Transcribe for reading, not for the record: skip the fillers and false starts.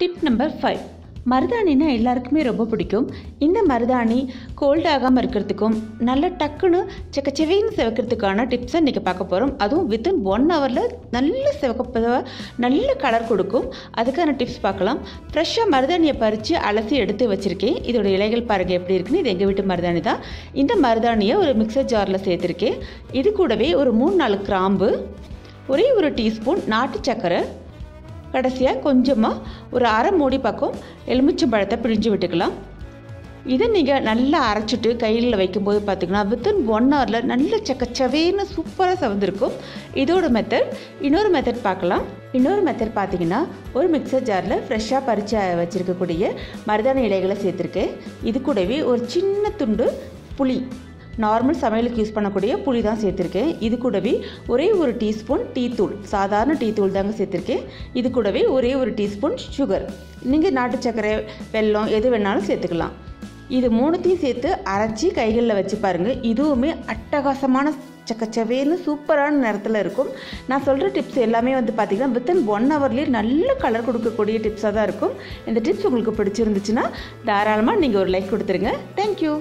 Tip number 5. மருதாணினா எல்லாருக்குமே ரொம்ப பிடிக்கும். இந்த மருதாணி கோல்ட் ஆகாமல் இருக்கிறதுக்கும் நல்ல டக்குன்னு செக்கச்செவைன்னு சிவக்கிறதுக்கான டிப்ஸை இன்றைக்கி பார்க்க போகிறோம். அதுவும் வித்தின் 1 ஹவரில் நல்ல சிவக்க நல்ல கலர் கொடுக்கும். அதுக்கான டிப்ஸ் பார்க்கலாம். ஃப்ரெஷ்ஷாக மருதாணியை பறித்து அலசி எடுத்து வச்சுருக்கேன். இதோட இலைகள் பாருங்கள் எப்படி இருக்குன்னு. இது எங்கள் வீட்டு மருதாணி தான். இந்த மருதாணியை ஒரு மிக்சர் ஜாரில் சேர்த்துருக்கேன். இது கூடவே ஒரு 3-4 கிராம்பு, ஒரே ஒரு டீஸ்பூன் நாட்டு சர்க்கரை, கடைசியாக கொஞ்சமாக ஒரு அரை மூடி பக்கம் எலுமிச்சம்பழத்தை பிழிஞ்சு விட்டுக்கலாம். இதை நீங்கள் நல்லா அரைச்சிட்டு கையில் வைக்கும்போது பார்த்திங்கன்னா வித்தின் 1 ஹவரில் நல்ல சக்கச்சவேன்னு சூப்பராக சவந்திருக்கும். இதோட மெத்தட். இன்னொரு மெத்தட் பார்க்கலாம். இன்னொரு மெத்தட் பார்த்திங்கன்னா ஒரு மிக்சர் ஜாரில் ஃப்ரெஷ்ஷாக பறித்து வச்சுருக்கக்கூடிய மருதாணி இலைகளை சேர்த்துருக்கேன். இது கூடவே ஒரு சின்ன துண்டு புளி, நார்மல் சமையலுக்கு யூஸ் பண்ணக்கூடிய புளி தான் சேர்த்துருக்கேன். இது கூடவே ஒரே ஒரு டீஸ்பூன் டீத்தூள், சாதாரண டீத்தூள் தாங்க சேர்த்துருக்கேன். இது கூடவே ஒரே ஒரு டீஸ்பூன் சுகர், நீங்கள் நாட்டு சர்க்கரை, வெல்லம் எது வேணாலும் சேர்த்துக்கலாம். இது 3த்தையும் சேர்த்து அரைச்சி கைகளில் வச்சு பாருங்கள். இதுவுமே அட்டகாசமான சக்கச்சவேன்னு சூப்பரான நேரத்தில் இருக்கும். நான் சொல்கிற டிப்ஸ் எல்லாமே பார்த்திங்கன்னா வித்தின் 1 ஹவர்லேயே நல்ல கலர் கொடுக்கக்கூடிய டிப்ஸாக தான் இருக்கும். இந்த டிப்ஸ் உங்களுக்கு பிடிச்சிருந்துச்சுன்னா தாராளமாக நீங்கள் ஒரு லைக் கொடுத்துருங்க. தேங்க்யூ.